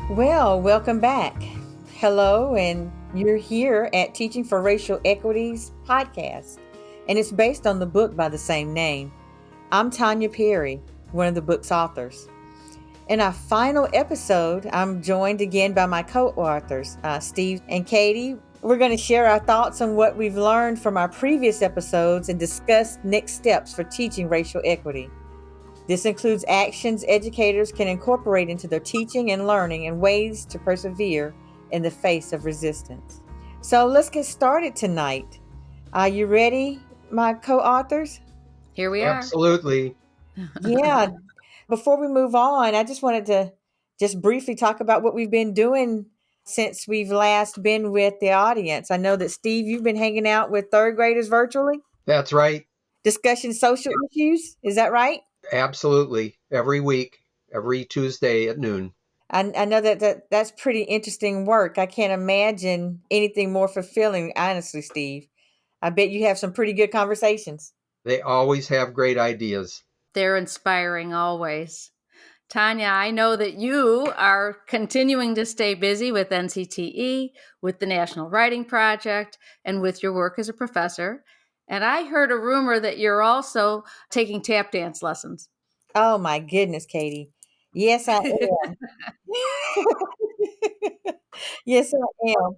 Well, welcome back. Hello, and you're here at Teaching for Racial Equity's podcast, and it's based on the book by the same name. I'm Tonya Perry, one of the book's authors. In our final episode, I'm joined again by my co-authors, Steve and Katy. We're going to share our thoughts on what we've learned from our previous episodes and discuss next steps for teaching racial equity. This includes actions educators can incorporate into their teaching and learning and ways to persevere in the face of resistance. So let's get started tonight. Are you ready, my co-authors? Here we are. Absolutely. Yeah. Before we move on, I just wanted to just briefly talk about what we've been doing since we've last been with the audience. I know that, Steve, you've been hanging out with third graders virtually, That's right. discussing social issues. Is that right? Absolutely. Every week, every Tuesday at noon. I know that's pretty interesting work. I can't imagine anything more fulfilling, honestly, Steve. I bet you have some pretty good conversations. They always have great ideas. They're inspiring always. Tonya, I know that you are continuing to stay busy with NCTE, with the National Writing Project, and with your work as a professor. And I heard a rumor that you're also taking tap dance lessons. Oh, my goodness, Katy. Yes, I am. Yes, I am.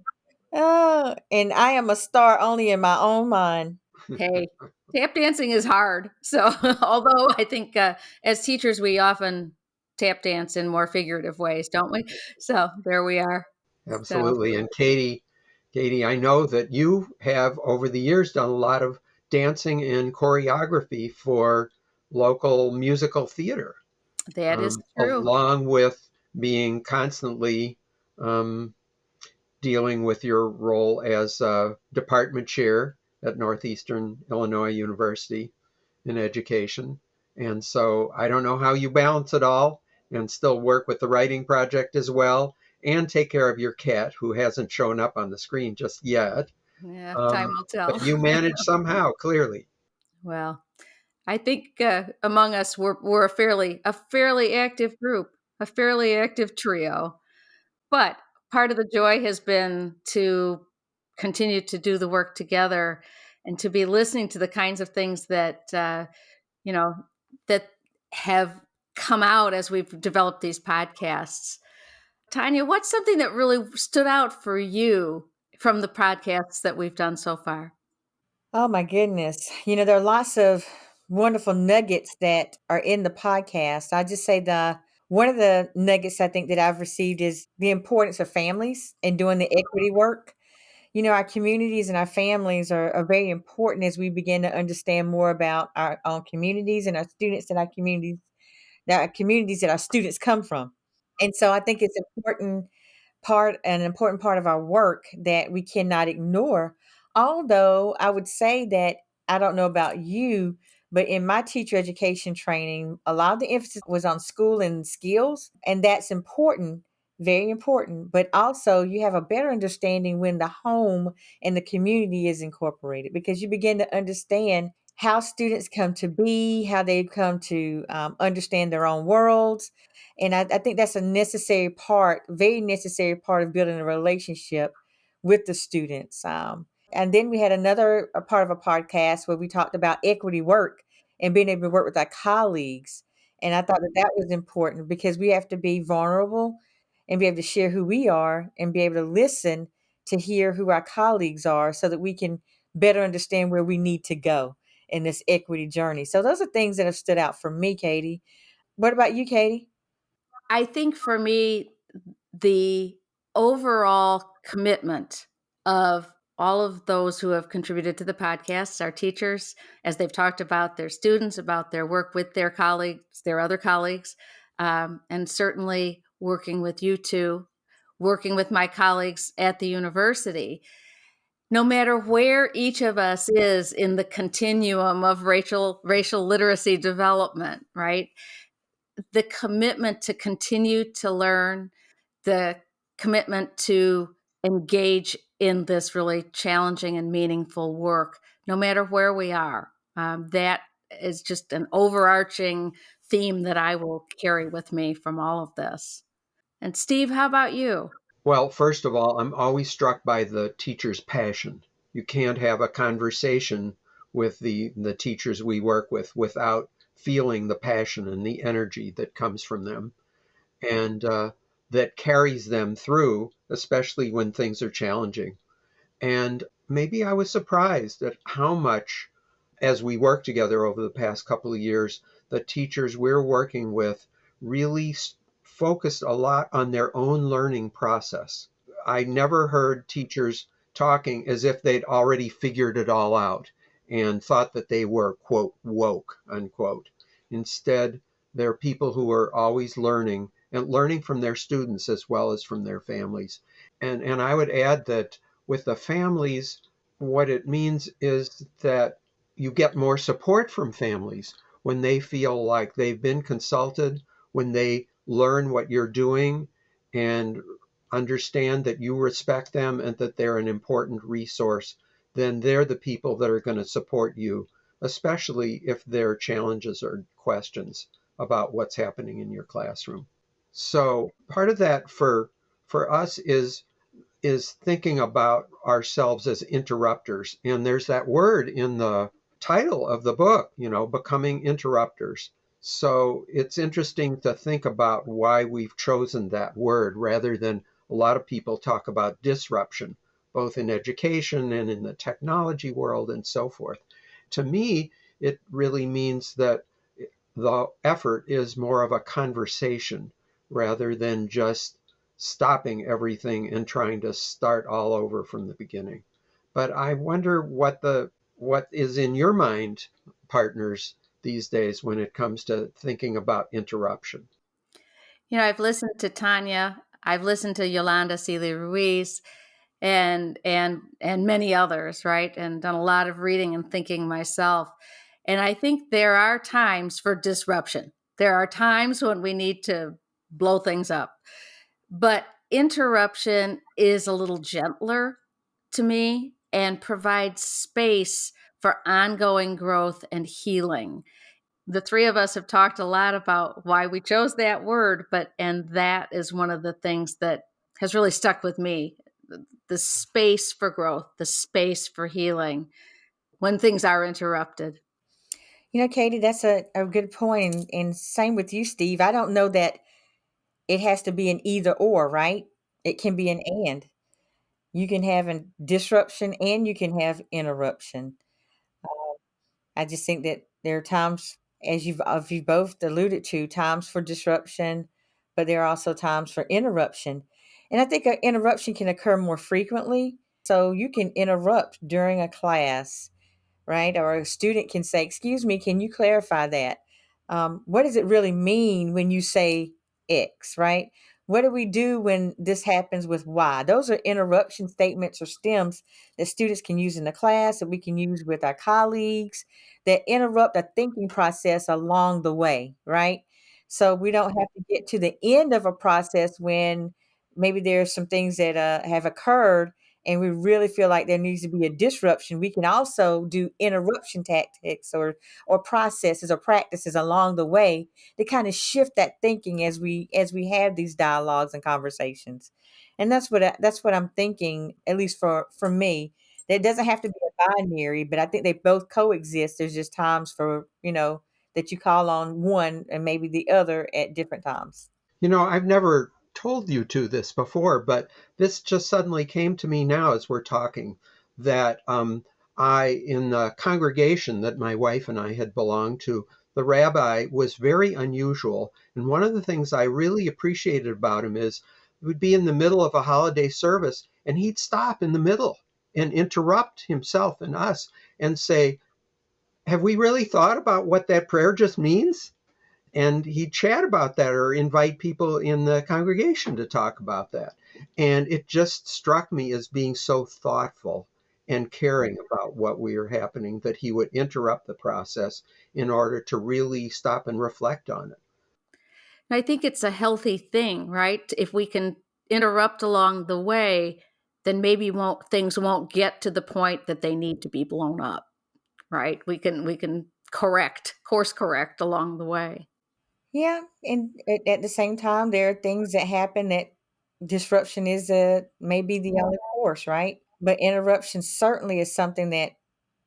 Oh, and I am a star only in my own mind. Hey, tap dancing is hard. So, although I think as teachers, we often tap dance in more figurative ways, don't we? So, there we are. Absolutely. And Katy, I know that you have over the years done a lot of dancing and choreography for local musical theater. That is true. Along with being constantly dealing with your role as department chair at Northeastern Illinois University in education. And so I don't know how you balance it all and still work with the writing project as well and take care of your cat who hasn't shown up on the screen just yet. Yeah, time will tell. But you manage somehow, clearly. Well, I think among us we're a fairly active group, a fairly active trio. But part of the joy has been to continue to do the work together and to be listening to the kinds of things that that have come out as we've developed these podcasts. Tonya, what's something that really stood out for you from the podcasts that we've done so far? Oh, my goodness. There are lots of wonderful nuggets that are in the podcast. I just say one of the nuggets I think that I've received is the importance of families and doing the equity work. Our communities and our families are very important as we begin to understand more about our own communities and our students and our communities, that our students come from. And so I think it's an important part of our work that we cannot ignore. Although I would say that I don't know about you, but in my teacher education training, a lot of the emphasis was on school and skills, and that's important, very important. But also, you have a better understanding when the home and the community is incorporated because you begin to understand how students come to be, how they've come to understand their own worlds. And I think that's a necessary part, very necessary part of building a relationship with the students. And then we had another a part of a podcast where we talked about equity work and being able to work with our colleagues. And I thought that was important because we have to be vulnerable and be able to share who we are and be able to listen to hear who our colleagues are so that we can better understand where we need to go in this equity journey. So those are things that have stood out for me, Katy. What about you, Katy? I think for me, the overall commitment of all of those who have contributed to the podcasts, our teachers, as they've talked about their students, about their work with their colleagues, their other colleagues, and certainly working with you two, working with my colleagues at the university. No matter where each of us is in the continuum of racial literacy development, right? The commitment to continue to learn, the commitment to engage in this really challenging and meaningful work, no matter where we are. That is just an overarching theme that I will carry with me from all of this. And Steve, how about you? Well, first of all, I'm always struck by the teacher's passion. You can't have a conversation with the teachers we work with without feeling the passion and the energy that comes from them, and that carries them through, especially when things are challenging. And maybe I was surprised at how much, as we work together over the past couple of years, the teachers we're working with really focused a lot on their own learning process. I never heard teachers talking as if they'd already figured it all out and thought that they were, quote, woke, unquote. Instead, they're people who are always learning and learning from their students as well as from their families. And I would add that with the families, what it means is that you get more support from families when they feel like they've been consulted, when they learn what you're doing and understand that you respect them and that they're an important resource, then they're the people that are going to support you, especially if there are challenges or questions about what's happening in your classroom. So part of that for us is thinking about ourselves as interrupters. And there's that word in the title of the book, becoming interrupters. So it's interesting to think about why we've chosen that word rather than a lot of people talk about disruption, both in education and in the technology world and so forth. To me, it really means that the effort is more of a conversation rather than just stopping everything and trying to start all over from the beginning. But I wonder what is in your mind, partners, these days when it comes to thinking about interruption. I've listened to Tonya, I've listened to Yolanda Celia Ruiz, and many others, right? And done a lot of reading and thinking myself. And I think there are times for disruption. There are times when we need to blow things up. But interruption is a little gentler to me and provides space for ongoing growth and healing. The three of us have talked a lot about why we chose that word, and that is one of the things that has really stuck with me. The space for growth, the space for healing when things are interrupted. Katie, that's a good point. And same with you, Steve. I don't know that it has to be an either or, right? It can be an and. You can have a disruption and you can have interruption. I just think that there are times, as you both alluded to, times for disruption, but there are also times for interruption. And I think an interruption can occur more frequently. So you can interrupt during a class, right? Or a student can say, "Excuse me, can you clarify that? What does it really mean when you say X, right? What do we do when this happens with Y?" Those are interruption statements or stems that students can use in the class, that we can use with our colleagues, that interrupt a thinking process along the way, right? So we don't have to get to the end of a process when maybe there's some things that have occurred and we really feel like there needs to be a disruption. We can also do interruption tactics or processes or practices along the way to kind of shift that thinking as we have these dialogues and conversations. And that's what I'm thinking, at least for me. It doesn't have to be a binary, but I think they both coexist. There's just times for, that you call on one and maybe the other at different times. I've never told you two this before, but this just suddenly came to me now as we're talking that in the congregation that my wife and I had belonged to, the rabbi was very unusual. And one of the things I really appreciated about him is we'd be in the middle of a holiday service and he'd stop in the middle and interrupt himself and us and say, "Have we really thought about what that prayer just means?" And he'd chat about that or invite people in the congregation to talk about that. And it just struck me as being so thoughtful and caring about what we were happening that he would interrupt the process in order to really stop and reflect on it. And I think it's a healthy thing, right? If we can interrupt along the way, then maybe things won't get to the point that they need to be blown up, right? We can course correct along the way. Yeah, and at the same time, there are things that happen that disruption is maybe the only course, right? But interruption certainly is something that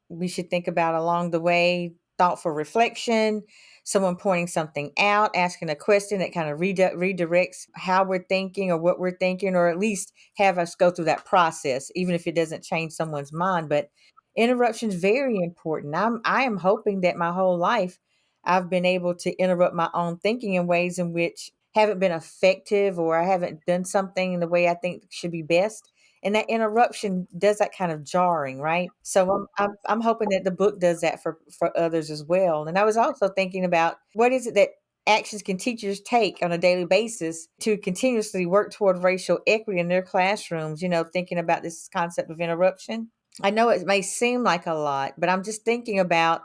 we should think about along the way, thoughtful reflection, someone pointing something out, asking a question that kind of redirects how we're thinking or what we're thinking, or at least have us go through that process, even if it doesn't change someone's mind. But interruption is very important. I am hoping that my whole life I've been able to interrupt my own thinking in ways in which haven't been effective, or I haven't done something in the way I think should be best, and that interruption does that kind of jarring, right? So I'm hoping that the book does that for others as well. And I was also thinking about what is it that actions can teachers take on a daily basis to continuously work toward racial equity in their classrooms, thinking about this concept of interruption. I know it may seem like a lot, but I'm just thinking about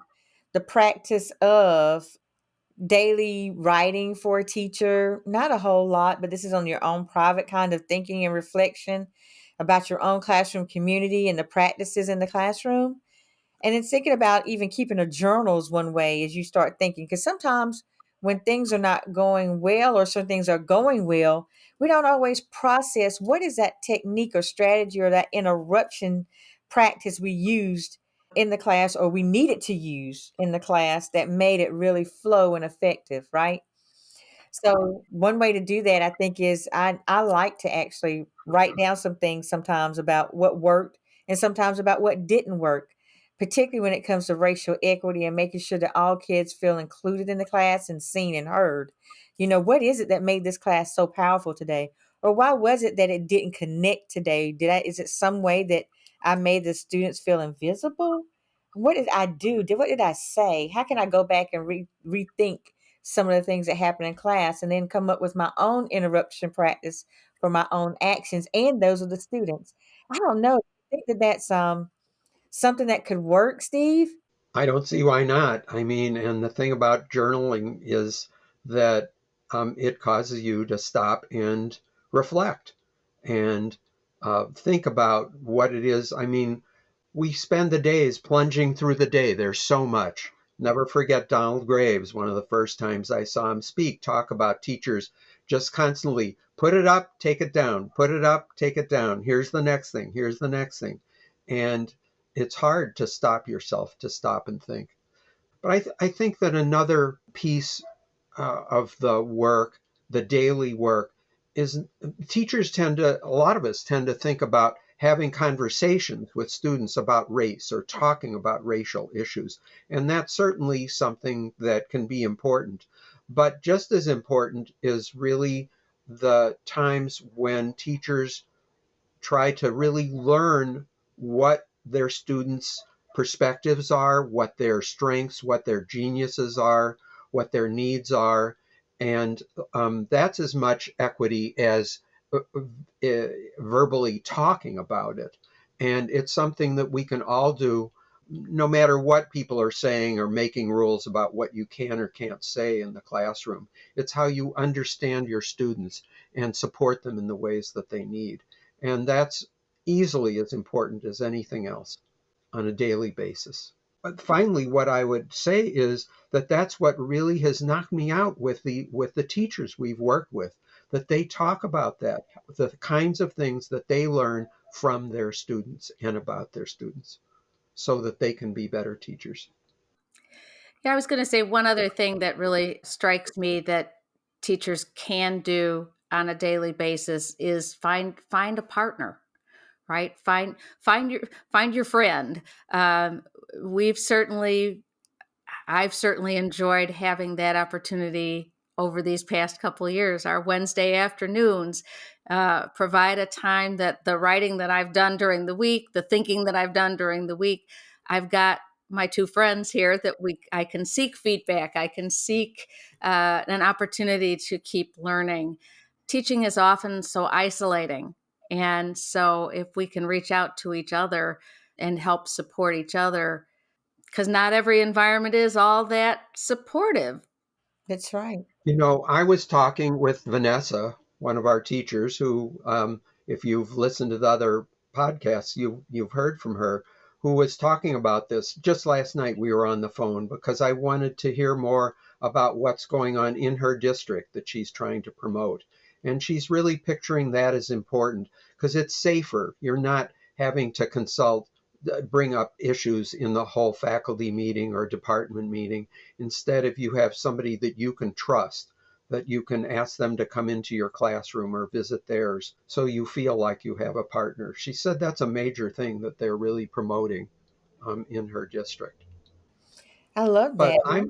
the practice of daily writing for a teacher. Not a whole lot, but this is on your own private kind of thinking and reflection about your own classroom community and the practices in the classroom. And then thinking about even keeping a journal is one way as you start thinking. Because sometimes when things are not going well, or some things are going well, we don't always process what is that technique or strategy or that interruption practice we used in the class, or we needed to use in the class, that made it really flow and effective, right? So one way to do that, I think, is I like to actually write down some things sometimes about what worked and sometimes about what didn't work, particularly when it comes to racial equity and making sure that all kids feel included in the class and seen and heard. What is it that made this class so powerful today? Or why was it that it didn't connect today? Is it some way that I made the students feel invisible? What did I do? What did I say? How can I go back and rethink some of the things that happen in class, and then come up with my own interruption practice for my own actions and those of the students? I don't know. I think that that's something that could work, Steve. I don't see why not. I mean, and the thing about journaling is that it causes you to stop and reflect and think about what it is. I mean, we spend the days plunging through the day. There's so much. Never forget Donald Graves, one of the first times I saw him speak, talk about teachers just constantly put it up, take it down, put it up, take it down. Here's the next thing. Here's the next thing. And it's hard to stop yourself, to stop and think. But I think that another piece of the work, the daily work, is teachers a lot of us tend to think about having conversations with students about race or talking about racial issues. And that's certainly something that can be important. But just as important is really the times when teachers try to really learn what their students' perspectives are, what their strengths, what their geniuses are, what their needs are. And that's as much equity as verbally talking about it. And it's something that we can all do no matter what people are saying or making rules about what you can or can't say in the classroom. It's how you understand your students and support them in the ways that they need. And that's easily as important as anything else on a daily basis. But finally, what I would say is that that's what really has knocked me out with the teachers we've worked with, that they talk about that, the kinds of things that they learn from their students and about their students, so that they can be better teachers. Yeah, I was going to say one other thing that really strikes me that teachers can do on a daily basis is find a partner, right? Find your friend. We've certainly I've certainly enjoyed having that opportunity over these past couple of years. Our Wednesday afternoons provide a time that the writing that I've done during the week, the thinking that I've done during the week, I've got my two friends here that I can seek feedback. I can seek an opportunity to keep learning. Teaching is often so isolating. And so if we can reach out to each other and help support each other, because not every environment is all that supportive. That's right. I was talking with Vanessa, one of our teachers, who, if you've listened to the other podcasts, you've heard from her, who was talking about this. Just last night we were on the phone because I wanted to hear more about what's going on in her district that she's trying to promote. And she's really picturing that as important because it's safer. You're not having to bring up issues in the whole faculty meeting or department meeting. Instead, if you have somebody that you can trust, that you can ask them to come into your classroom or visit theirs so you feel like you have a partner. She said that's a major thing that they're really promoting in her district. I love But that.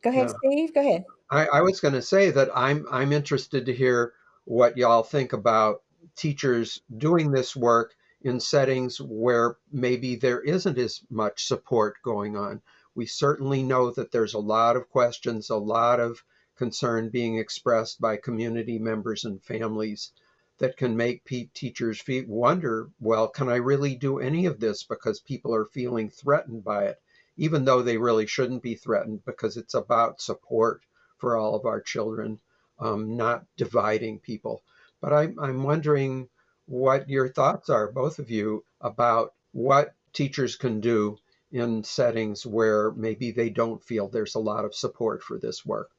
Go ahead, yeah, Steve. Go ahead. I was going to say that I'm interested to hear what y'all think about teachers doing this work in settings where maybe there isn't as much support going on. We certainly know that there's a lot of questions, a lot of concern being expressed by community members and families that can make teachers wonder, well, can I really do any of this because people are feeling threatened by it, even though they really shouldn't be threatened because it's about support for all of our children, not dividing people. But I'm wondering what your thoughts are, both of you, about what teachers can do in settings where maybe they don't feel there's a lot of support for this work.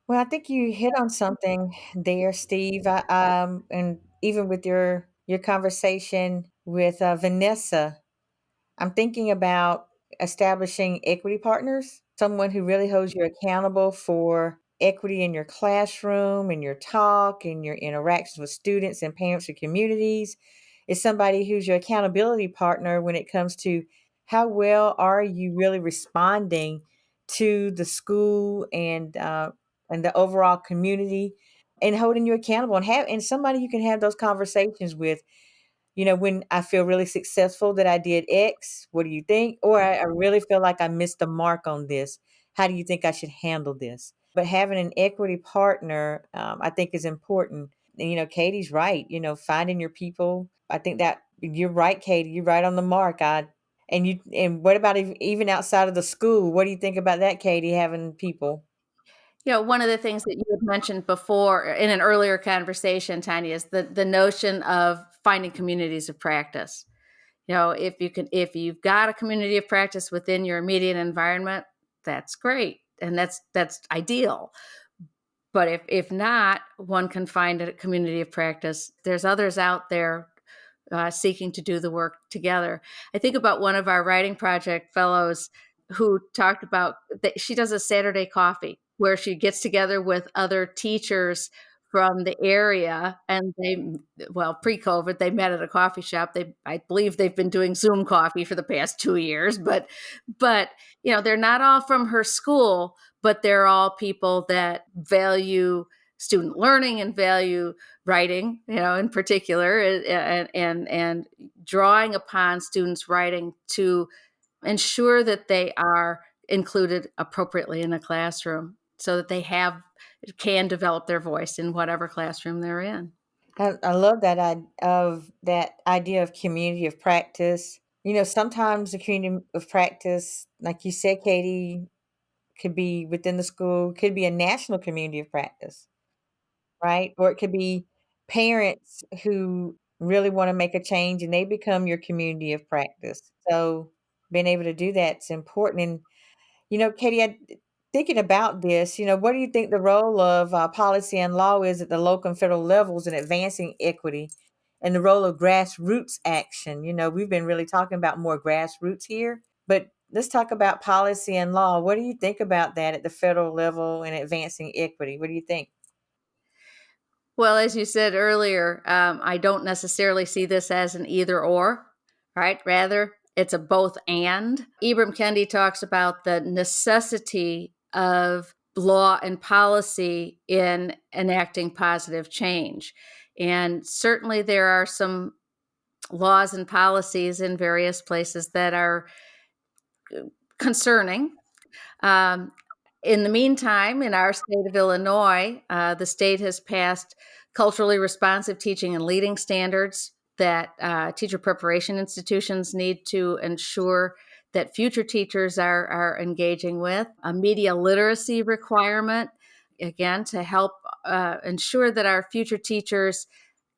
Well, I think you hit on something there, Steve. And even with your conversation with Vanessa, I'm thinking about establishing equity partners, someone who really holds you accountable for equity in your classroom, in your talk, in your interactions with students and parents and communities. Is somebody who's your accountability partner when it comes to how well are you really responding to the school and the overall community, and holding you accountable, and somebody you can have those conversations with. When I feel really successful that I did X, what do you think? Or I really feel like I missed the mark on this. How do you think I should handle this? But having an equity partner, I think is important. And, Katie's right. Finding your people. I think that you're right, Katie. You're right on the mark. And what about even outside of the school? What do you think about that, Katie? Having people. One of the things that you had mentioned before in an earlier conversation, Tanya, is the notion of finding communities of practice. If you've got a community of practice within your immediate environment, that's great. And that's ideal. But if not, one can find a community of practice. There's others out there seeking to do the work together. I think about one of our writing project fellows who talked about that she does a Saturday coffee where she gets together with other teachers from the area, and pre-COVID, they met at a coffee shop. I believe they've been doing Zoom coffee for the past 2 years, but they're not all from her school, but they're all people that value student learning and value writing, in particular, and drawing upon students' writing to ensure that they are included appropriately in a classroom so that they can develop their voice in whatever classroom they're in. I love that idea of community of practice. Sometimes the community of practice, like you said, Katie, could be within the school, could be a national community of practice, right? Or it could be parents who really want to make a change and they become your community of practice. So being able to do that's important. And Katie, thinking about this, what do you think the role of policy and law is at the local and federal levels in advancing equity, and the role of grassroots action? We've been really talking about more grassroots here, but let's talk about policy and law. What do you think about that at the federal level in advancing equity? What do you think? Well, as you said earlier, I don't necessarily see this as an either or, right? Rather, it's a both and. Ibram Kendi talks about the necessity of law and policy in enacting positive change. And certainly there are some laws and policies in various places that are concerning. In the meantime, in our state of Illinois, the state has passed culturally responsive teaching and leading standards that teacher preparation institutions need to ensure that future teachers are engaging with, a media literacy requirement, again, to help ensure that our future teachers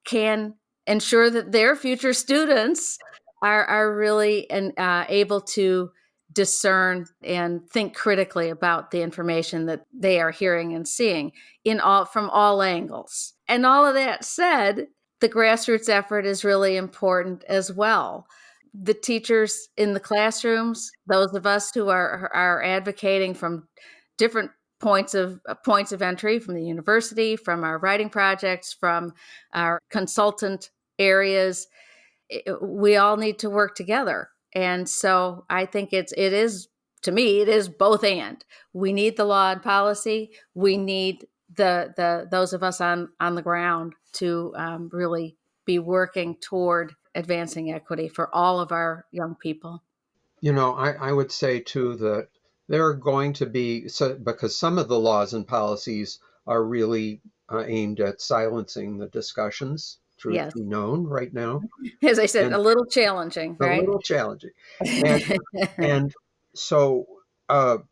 can ensure that their future students are really able to discern and think critically about the information that they are hearing and seeing from all angles. And all of that said, the grassroots effort is really important as well. The teachers in the classrooms, those of us who are advocating from different points of entry, from the university, from our writing projects, from our consultant areas, we all need to work together. And so I think it is, to me, it is both and. We need the law and policy. We need those of us on the ground to really be working toward advancing equity for all of our young people. I would say too that there are going to be, because some of the laws and policies are really aimed at silencing the discussions, truth Yes. be known, right now, As I said, and a little challenging, a right? little challenging. And and so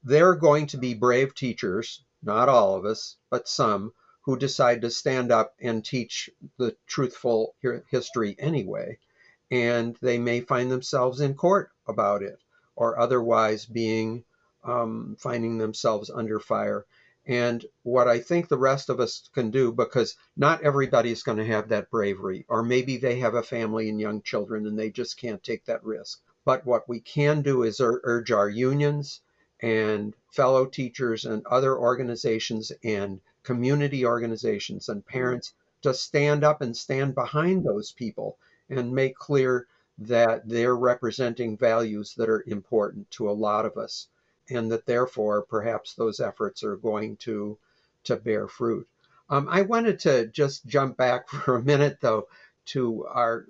there are going to be brave teachers, not all of us, but some, who decide to stand up and teach the truthful history anyway. And they may find themselves in court about it, or otherwise finding themselves under fire. And what I think the rest of us can do, because not everybody's going to have that bravery, or maybe they have a family and young children and they just can't take that risk. But what we can do is urge our unions and fellow teachers and other organizations and community organizations and parents to stand up and stand behind those people and make clear that they're representing values that are important to a lot of us, and that therefore perhaps those efforts are going to bear fruit. I wanted to just jump back for a minute, though, to our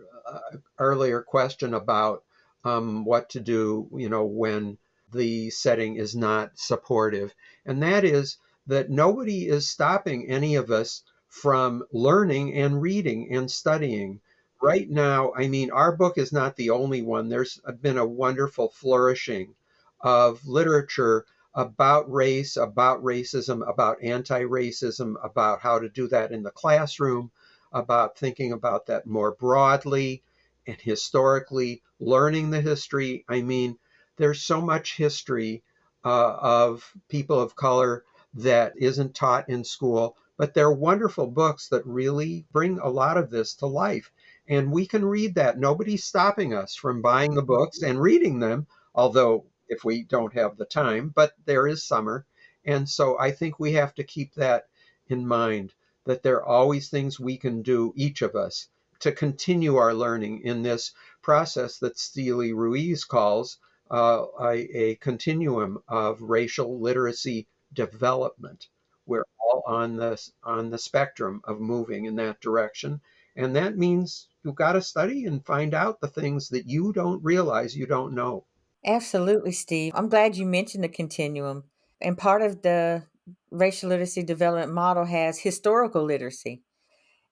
earlier question about what to do, when the setting is not supportive. And that is that nobody is stopping any of us from learning and reading and studying. Right now, I mean, our book is not the only one. There's been a wonderful flourishing of literature about race, about racism, about anti racism, about how to do that in the classroom, about thinking about that more broadly and historically, learning the history. I mean, there's so much history of people of color that isn't taught in school, but they're wonderful books that really bring a lot of this to life. And we can read that. Nobody's stopping us from buying the books and reading them, although if we don't have the time, but there is summer. And so I think we have to keep that in mind, that there are always things we can do, each of us, to continue our learning in this process that Steely Ruiz calls a continuum of racial literacy development. We're all on the spectrum of moving in that direction. And that means you've got to study and find out the things that you don't realize you don't know. Absolutely, Steve. I'm glad you mentioned the continuum. And part of the racial literacy development model has historical literacy.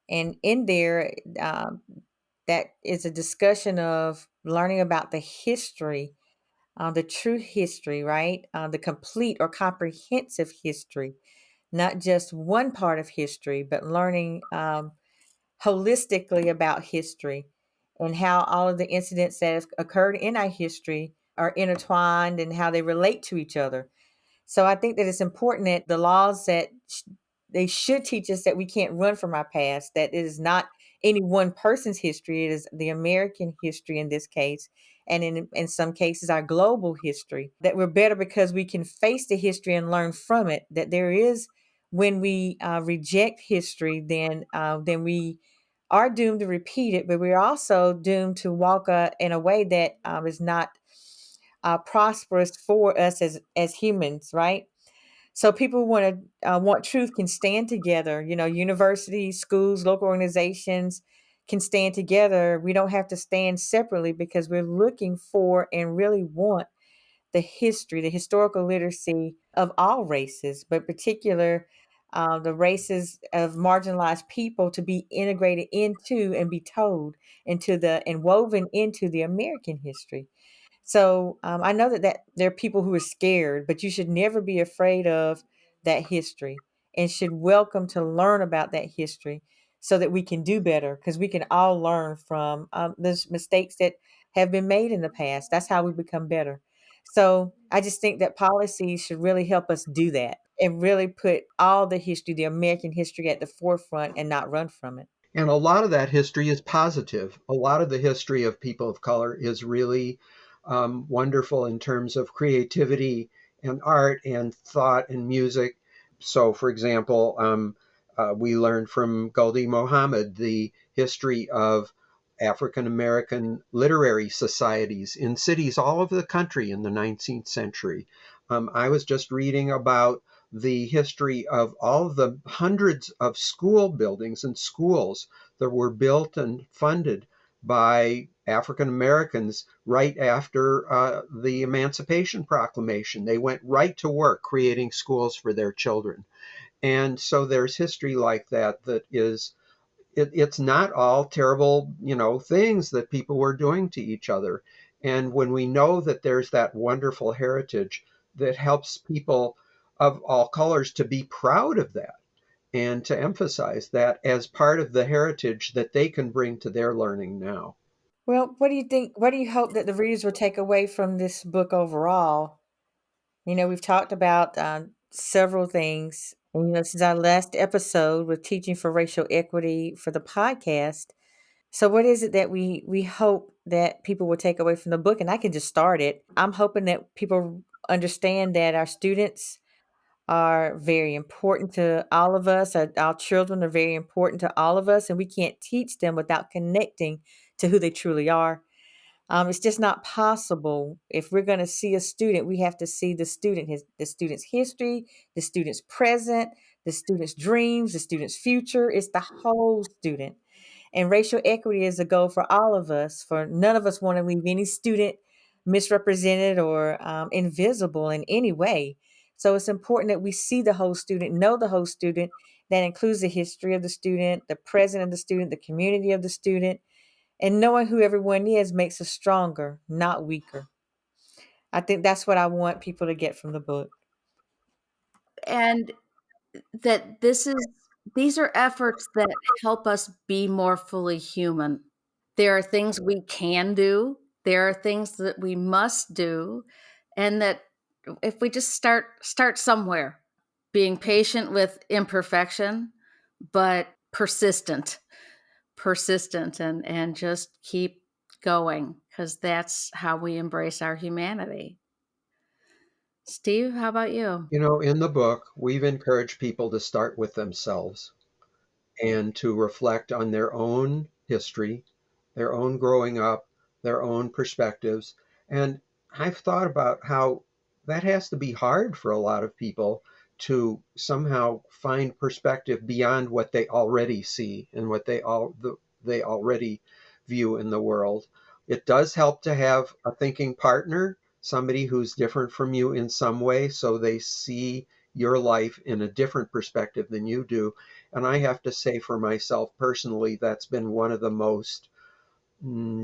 And in there, that is a discussion of learning about the history, the true history, right? The complete or comprehensive history, not just one part of history, but learning holistically about history and how all of the incidents that have occurred in our history are intertwined and how they relate to each other. So I think that it's important that the laws that they should teach us that we can't run from our past, that it is not any one person's history, it is the American history in this case, and in some cases our global history, that we're better because we can face the history and learn from it, that there is, when we reject history, then we are doomed to repeat it, but we're also doomed to walk in a way that is not prosperous for us as humans, right? So people want truth can stand together. You know, universities, schools, local organizations can stand together. We don't have to stand separately because we're looking for and really want the history, the historical literacy of all races, but particular the races of marginalized people to be integrated into and be told into and woven into the American history. So I know that there are people who are scared, but you should never be afraid of that history and should welcome to learn about that history so that we can do better because we can all learn from those mistakes that have been made in the past. That's how we become better. So I just think that policies should really help us do that and really put all the history, the American history, at the forefront and not run from it. And a lot of that history is positive. A lot of the history of people of color is really wonderful in terms of creativity and art and thought and music. So, for example, we learned from Guldi Mohammed the history of African American literary societies in cities all over the country in the 19th century. I was just reading about the history of all of the hundreds of school buildings and schools that were built and funded by African Americans right after the Emancipation Proclamation. They went right to work creating schools for their children. And so there's history like that that is it's not all terrible, things that people were doing to each other. And when we know that there's that wonderful heritage that helps people of all colors to be proud of that and to emphasize that as part of the heritage that they can bring to their learning now. Well, what do you think? What do you hope that the readers will take away from this book overall? We've talked about several things. And, this is our last episode with Teaching for Racial Equity for the podcast. So, what is it that we hope that people will take away from the book? And I can just start it. I'm hoping that people understand that our students are very important to all of us. Our children are very important to all of us, and we can't teach them without connecting to who they truly are. It's just not possible. If we're going to see a student, we have to see the the student's history, the student's present, the student's dreams, the student's future. It's the whole student. And racial equity is a goal for all of us. For none of us want to leave any student misrepresented or invisible in any way. So it's important that we see the whole student, know the whole student. That includes the history of the student, the present of the student, the community of the student, and knowing who everyone is makes us stronger, not weaker. I think that's what I want people to get from the book. And that these are efforts that help us be more fully human. There are things we can do, there are things that we must do, and that if we just start somewhere, being patient with imperfection, but persistent and just keep going, because that's how we embrace our humanity. Steve, how about you? In the book, we've encouraged people to start with themselves and to reflect on their own history, their own growing up, their own perspectives. And I've thought about how that has to be hard for a lot of people to somehow find perspective beyond what they already see and what they already view in the world. It does help to have a thinking partner, somebody who's different from you in some way, so they see your life in a different perspective than you do. And I have to say for myself personally, that's been one of the most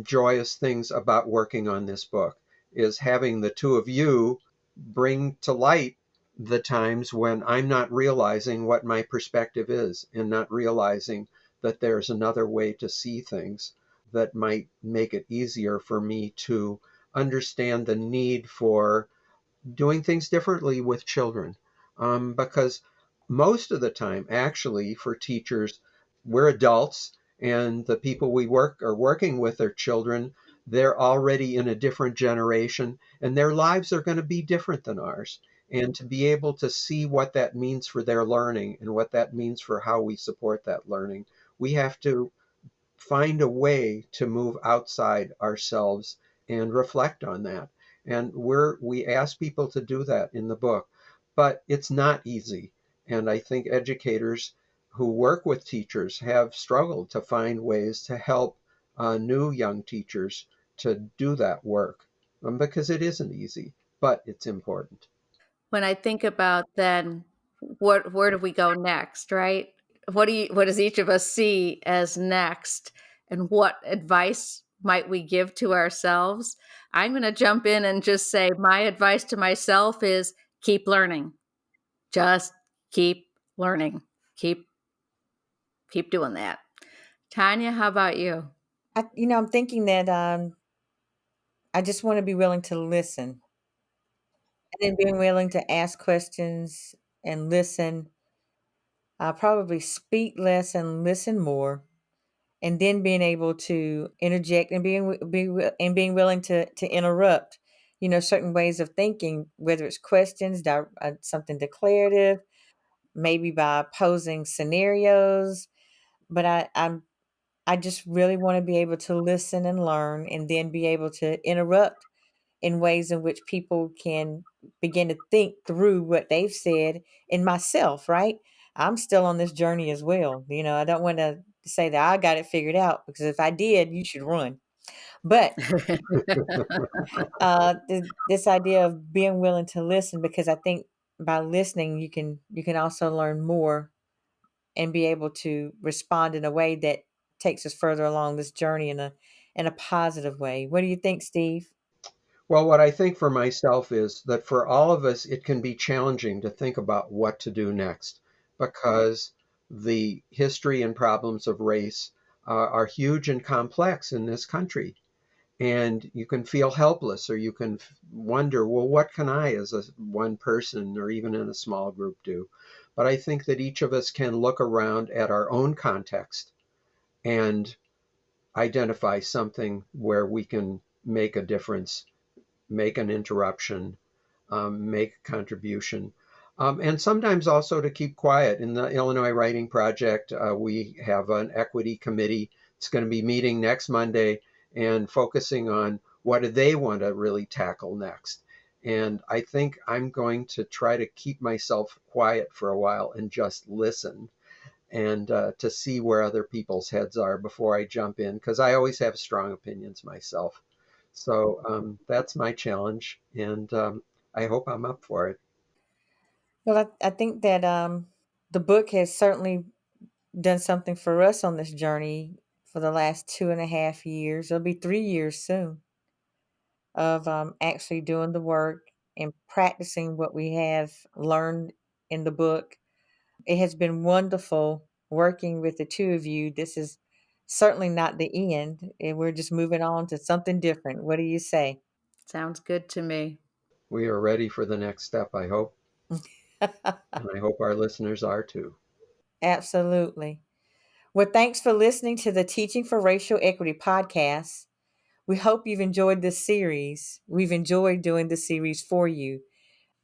joyous things about working on this book is having the two of you bring to light the times when I'm not realizing what my perspective is and not realizing that there's another way to see things that might make it easier for me to understand the need for doing things differently with children. Because most of the time, actually, for teachers, we're adults, and the people we are working with are children. They're already in a different generation, and their lives are going to be different than ours. And to be able to see what that means for their learning and what that means for how we support that learning, we have to find a way to move outside ourselves and reflect on that. And we ask people to do that in the book, but it's not easy. And I think educators who work with teachers have struggled to find ways to help new young teachers to do that work because it isn't easy, but it's important. When I think about then where do we go next, right? What does each of us see as next, and what advice might we give to ourselves? I'm going to jump in and just say my advice to myself is keep learning. Just keep learning. Keep doing that. Tanya, how about you? I'm thinking that I just want to be willing to listen, and then being willing to ask questions and listen. I'll probably speak less and listen more, and then being able to interject and being willing to interrupt, certain ways of thinking, whether it's questions, something declarative, maybe by posing scenarios. But I just really want to be able to listen and learn, and then be able to interrupt in ways in which people can begin to think through what they've said, in myself, right? I'm still on this journey as well. I don't want to say that I got it figured out, because if I did, you should run. But this idea of being willing to listen, because I think by listening, you can also learn more and be able to respond in a way that takes us further along this journey in a positive way. What do you think, Steve? Well, what I think for myself is that for all of us, it can be challenging to think about what to do next, because the history and problems of race are huge and complex in this country. And you can feel helpless, or you can wonder, well, what can I, as one person or even in a small group, do? But I think that each of us can look around at our own context and identify something where we can make a difference, make an interruption, make a contribution. And sometimes also to keep quiet. In the Illinois Writing Project, we have an equity committee. It's going to be meeting next Monday and focusing on what do they want to really tackle next. And I think I'm going to try to keep myself quiet for a while and just listen, and to see where other people's heads are before I jump in, because I always have strong opinions myself. So that's my challenge, and I hope I'm up for it. Well, I think that the book has certainly done something for us on this journey for the last 2.5 years. It'll be 3 years soon of actually doing the work and practicing what we have learned in the book. It has been wonderful working with the two of you. This is certainly not the end, and we're just moving on to something different. What do you say? Sounds good to me. We are ready for the next step, I hope, and I hope our listeners are too. Absolutely. Well, thanks for listening to the Teaching for Racial Equity podcast. We hope you've enjoyed this series. We've enjoyed doing this series for you.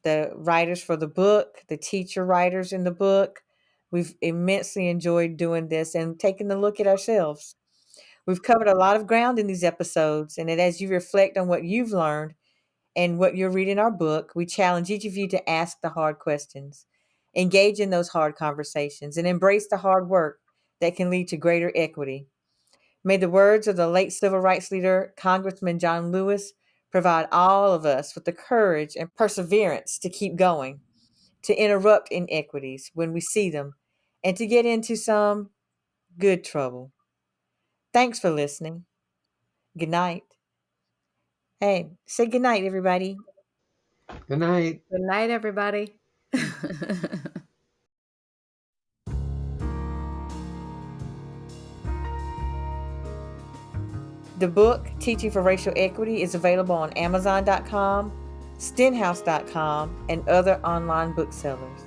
The writers for the book, the teacher writers in the book, we've immensely enjoyed doing this and taking a look at ourselves. We've covered a lot of ground in these episodes, and as you reflect on what you've learned and what you're reading in our book, we challenge each of you to ask the hard questions, engage in those hard conversations, and embrace the hard work that can lead to greater equity. May the words of the late civil rights leader, Congressman John Lewis, provide all of us with the courage and perseverance to keep going, to interrupt inequities when we see them, and to get into some good trouble. Thanks for listening. Good night. Hey, say good night, everybody. Good night. Good night, everybody. The book, Teaching for Racial Equity, is available on Amazon.com, Stenhouse.com, and other online booksellers.